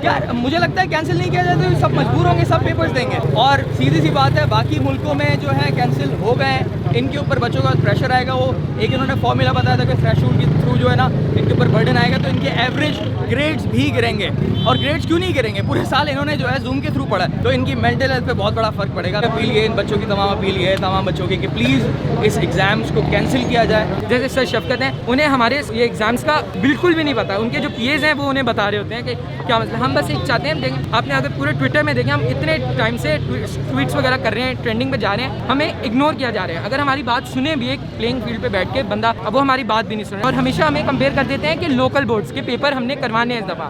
यार मुझे लगता है कैंसिल नहीं किया जाए तो सब मजबूर होंगे, सब पेपर्स देंगे। और सीधी सी बात है, बाकी मुल्कों में जो है कैंसिल हो गए, इनके ऊपर बच्चों का प्रेशर आएगा। वो एक इन्होंने फॉर्मूला बताया था कि थ्रेशोल्ड के थ्रू जो है ना इनके ऊपर बर्डन आएगा, तो इनके एवरेज ग्रेड्स भी गिरेंगे। और ग्रेड्स क्यों नहीं गिरेंगे, पूरे साल इन्होंने जो है जूम के थ्रू पढ़ा है, तो इनकी मेंटल हेल्थ पे बहुत बड़ा फर्क पड़ेगा। अपील ये इन बच्चों की तमाम अपील ये है तमाम बच्चों की कि प्लीज़ इस एग्ज़ाम्स को कैंसिल किया जाए। जैसे सर शफकत हैं, उन्हें हमारे ये एग्ज़ाम्स का बिल्कुल भी नहीं पता। उनके जो पीएज़ हैं वो उन्हें बता रहे होते हैं कि क्या मतलब। हम बस एक चाहते हैं, देखें आपने अगर पूरे ट्विटर में देखें, हम इतने टाइम से ट्वीट्स वगैरह कर रहे हैं, ट्रेंडिंग पे जा रहे हैं, हमें इग्नोर किया जा रहा है। अगर हमारी बात सुने भी एक प्लेइंग फील्ड पे बैठ के बंदा, अब वो हमारी बात भी नहीं सुने। और हमेशा हमें कंपेयर कर देते हैं कि लोकल बोर्ड्स के पेपर हमने करवाने हैं इस दफ़ा।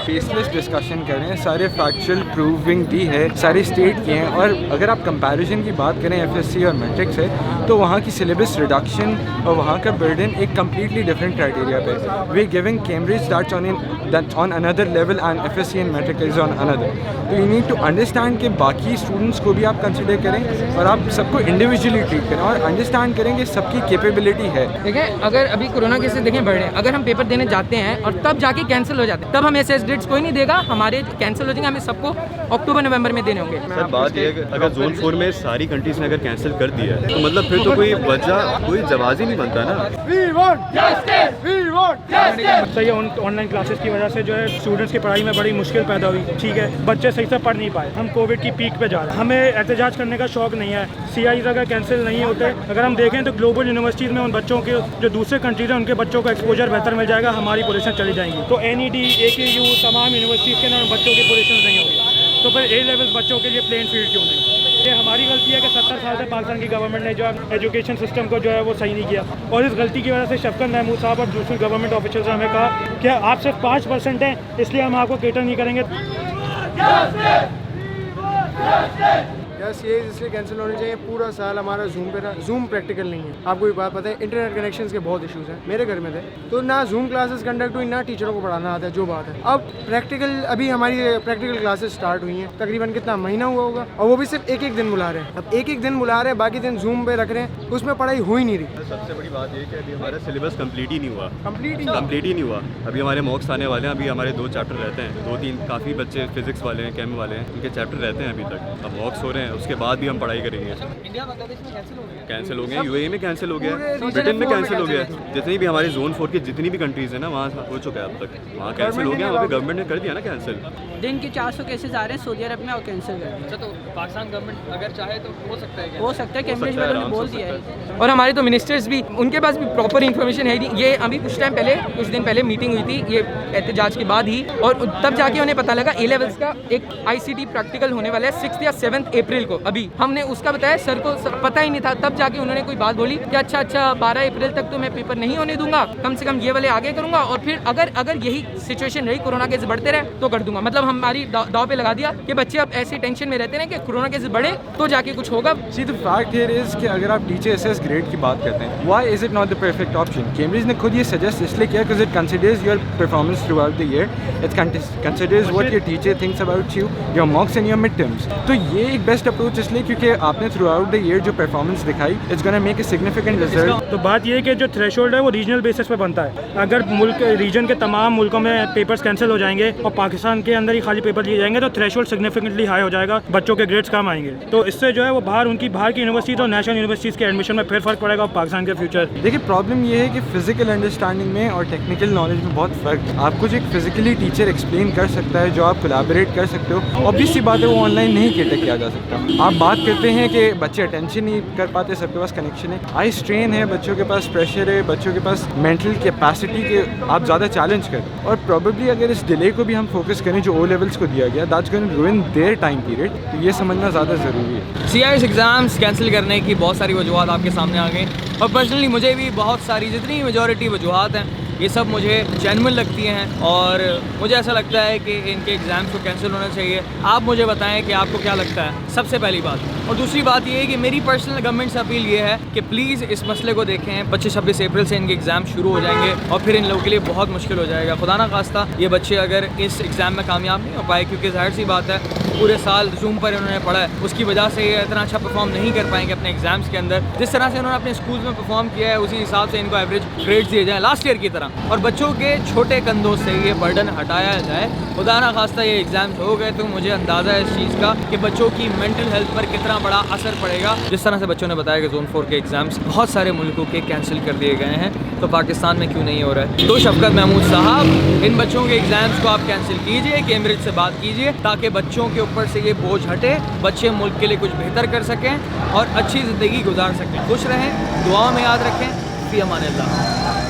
फेसलेस डिस्कशन कर रहे हैं, सारे फैक्चुअल प्रूविंग भी है, सारे स्टेट के हैं। और अगर आप कंपैरिजन की बात करें एफएससी और मैट्रिक से, तो वहाँ की सिलेबस रिडक्शन और वहाँ का बर्डन एक कम्प्लीटली डिफरेंट क्राइटेरिया पे। We giving Cambridge that's on another level and FSC and matric is on another. तो यू नीड टू अंडरस्टैंड कि बाकी स्टूडेंट्स को भी आप कंसिडर करें और आप सबको इंडिविजुअली ट्रीट करें और अंडरस्टैंड करें कि सबकी कैपेबिलिटी है। देखें अगर अभी कोरोना केसेस देखें बढ़ रहे हैं, अगर हम पेपर देने जाते हैं और तब जाके कैंसिल हो जाते हैं, तब हमें एसएस ग्रेड्स कोई नहीं देगा, हमारे कैंसिल हो जाएंगे, हमें सबको अक्टूबर नवंबर में देने होंगे। सर बात ये है कि अगर जोन 4 में सारी कंट्रीज ने अगर कैंसिल कर दिया है तो मतलब फिर तो कोई वजह, कोई जवाब ही नहीं बनता ना। सही है, ऑनलाइन क्लासेस की वजह से जो है स्टूडेंट्स की पढ़ाई में बड़ी मुश्किल पैदा हुई। ठीक है, बच्चे सही से पढ़ नहीं पाए, हम कोविड की पीक पे जा रहे हैं, हमें एहतजाज करने का शौक नहीं है। सीआईज अगर कैंसिल नहीं होते, अगर हम देखें तो ग्लोबल यूनिवर्सिटीज़ में उन बच्चों के जो दूसरे कंट्रीज हैं उनके बच्चों को एक्सपोजर बेहतर मिल जाएगा, हमारी पोजीशन चली जाएंगी। तो एनईडी, एकेयू, तमाम यूनिवर्सिटीज़ के अंदर बच्चों की पोजीशन नहीं होगी, तो फिर ए लेवल्स बच्चों के लिए प्लेन फील्ड क्यों नहीं? ये हमारी गलती है कि 70 साल से पाकिस्तान की गवर्नमेंट ने जो है एजुकेशन सिस्टम को जो है वो सही नहीं किया। और इस गलती की वजह से शफकत महमूद साहब और दूसरे गवर्नमेंट ऑफिसर्स ने हमें कहा कि आप सिर्फ 5% हैं, इसलिए हम आपको केटर नहीं करेंगे। यस, ये इसलिए कैंसिल होनी चाहिए। पूरा साल हमारा जूम प्रैक्टिकल नहीं है। आपको भी बात पता है, इंटरनेट कनेक्शंस के बहुत इश्यूज हैं। मेरे घर में थे तो ना जूम क्लासेस कंडक्ट हुई, ना टीचरों को पढ़ाना आता है, जो बात है। अब प्रैक्टिकल, अभी हमारी प्रैक्टिकल क्लासेस स्टार्ट हुई हैं, तकरीबन कितना महीना हुआ होगा, और वो भी सिर्फ एक दिन बुला रहे हैं। अब एक दिन बुला रहे हैं, बाकी दिन जूम पे रख रहे हैं, उसमें पढ़ाई हो ही नहीं रही। सबसे बड़ी बात ये कि अभी हमारा सिलेबस कंप्लीट ही नहीं हुआ, कंप्लीट ही नहीं हुआ। अभी हमारे मॉक्स आने वाले हैं, अभी हमारे 2 चैप्टर रहते हैं, 2-3 काफ़ी बच्चे फिजिक्स वाले हैं, केम वाले हैं, उनके चैप्टर रहते हैं अभी तक। अब मॉक्स हो रहे हैं, उसके बाद भी हम पढ़ाई करेंगे। इंडिया बांग्लादेश में कैंसिल हो गया, यूएई में कैंसिल हो गया, ब्रिटेन में कैंसिल हो गया। जितनी भी हमारे जोन 4 की जितनी भी कंट्रीज है ना, वहाँ हो चुका है अब तक, वहाँ कैंसिल हो गया। वहाँ पे गवर्नमेंट ने कर दिया ना कैंसिल। दिन के 400 केसेस आ रहे हैं सऊदी अरब में और कैंसिल कर दिया। तो पाकिस्तान गवर्नमेंट अगर चाहे तो हो सकता है, हो सकता है, कैम्ब्रिज वालों ने बोल दिया है। और हमारे तो मिनिस्टर्स भी, उनके पास भी प्रॉपर इन्फॉर्मेशन है नहीं। ये अभी कुछ दिन पहले मीटिंग हुई थी, ये एहतजाज के बाद ही, और तब जाके उन्हें पता लगा ए लेवल्स का एक आईसीटी प्रैक्टिकल होने वाला है 6 या 7 अप्रैल को। अभी हमने उसका बताया, सर को पता ही नहीं था। तब जाके उन्होंने कोई बात बोली कि अच्छा 12 अप्रैल तक तो मैं पेपर नहीं होने दूंगा, कम से कम ये वाले आगे करूंगा, और फिर अगर यही सिचुएशन रही, कोरोना केस बढ़ते रहे तो कर दूंगा। मतलब हमारी दाव पे लगा दिया कि बच्चे अब ऐसी टेंशन में रहते हैं कि कोरोना केस बढ़े तो जाके कुछ होगा। See the fact here is कि अगर आप टीचर एसएस ग्रेड की बात करते हैं, why is it not the perfect option? Cambridge ने खुद ये सजेस्ट इसलिए किया because it considers your performance through out the year, it considers what your teacher thinks about you, your मॉक्स and your mid terms. तो ये एक best approach इसलिए क्योंकि आपने थ्रू आउट द ईयर जो परफॉर्मेंस दिखाई, it's gonna make a significant result. तो बात ये है कि जो थ्रेशोल्ड है वो रीजनल बेसिस पे बनता है। अगर मुल्क रीजन के तमाम मुल्कों में पेपर्स कैंसिल हो जाएंगे और पाकिस्तान के अंदर ही खाली पेपर लिए जाएंगे, तो थ्रेशोल्ड सिग्निफिकेंटली हाई हो जाएगा, बच्चों के ग्रेड्स कम आएंगे। तो इससे जो है वो बाहर की यूनिवर्सिटीज और नेशनल यूनिवर्सिटीज़ के एडमिशन में फिर फर्क पड़ेगा और पाकिस्तान के फ्यूचर। देखिए प्रॉब्लम ये है कि फिजिकल अंडरस्टैंडिंग में और टेक्निकल नॉलेज में बहुत फ़र्क है। आपको जो एक फिजिकली टीचर एक्सप्लेन कर सकता है, जो आप कोलैबोरेट कर सकते हो, ऑब्वियस सी बात है वो ऑनलाइन नहीं कैटर किया जा सकता। आप बात करते हैं कि बच्चे अटेंशन नहीं कर पाते, सबके पास कनेक्शन है, आई स्ट्रेन है, बच्चों के पास प्रेशर है, बच्चों के पास मेंटल कैपेसिटी के आप ज़्यादा चैलेंज करें। और प्रॉब्ली अगर इस डिले को भी हम फोकस करें जो ओ लेवल्स को दिया गया, that's going to ruin their time period, तो ये समझना ज़्यादा ज़रूरी है। सीआईएस एग्ज़ाम्स कैंसिल करने की बहुत सारी वजूहत आपके सामने आ गई, और पर्सनली मुझे भी बहुत सारी, जितनी मेजॉरिटी वजूहत हैं, ये सब मुझे जेन्युइन लगती हैं, और मुझे ऐसा लगता है कि इनके एग्ज़ाम्स को कैंसिल होना चाहिए। आप मुझे बताएं कि आपको क्या लगता है, सबसे पहली बात। और दूसरी बात ये है कि मेरी पर्सनल गवर्नमेंट से अपील ये है कि प्लीज़ इस मसले को देखें। 25-26 अप्रैल से इनके एग्ज़ाम शुरू हो जाएंगे और फिर इन लोगों के लिए बहुत मुश्किल हो जाएगा। खुदा ना खास्ता ये बच्चे अगर इस एग्ज़ाम में कामयाब नहीं हो पाए, क्योंकि जाहिर सी बात है पूरे साल जूम पर इन्होंने पढ़ा है, उसकी वजह से ये इतना अच्छा परफॉर्म नहीं कर पाएंगे अपने एग्ज़ाम्स के अंदर। जिस तरह से इन्होंने अपने स्कूल में परफॉर्म किया है, उसी हिसाब से इनको एवरेज ग्रेड्स दिए जाएँ लास्ट ईयर की तरह। करना और बच्चों के छोटे कंधों से ये बर्डन हटाया जाए। खुदा ना खास्ता ये एग्ज़ाम्स हो गए तो मुझे अंदाज़ा है इस चीज़ का कि बच्चों की मेंटल हेल्थ पर कितना बड़ा असर पड़ेगा। जिस तरह से बच्चों ने बताया कि ज़ोन 4 के एग्ज़ाम्स बहुत सारे मुल्कों के कैंसिल कर दिए गए हैं, तो पाकिस्तान में क्यों नहीं हो रहा है? तो शफकत महमूद साहब, इन बच्चों के एग्ज़ाम्स को आप कैंसिल कीजिए, कैम्ब्रिज से बात कीजिए ताकि बच्चों के ऊपर से ये बोझ हटे, बच्चे मुल्क के लिए कुछ बेहतर कर सकें और अच्छी ज़िंदगी गुजार सकें। खुश रहें, दुआओं में याद रखें। फ़ी अमानिल्लाह।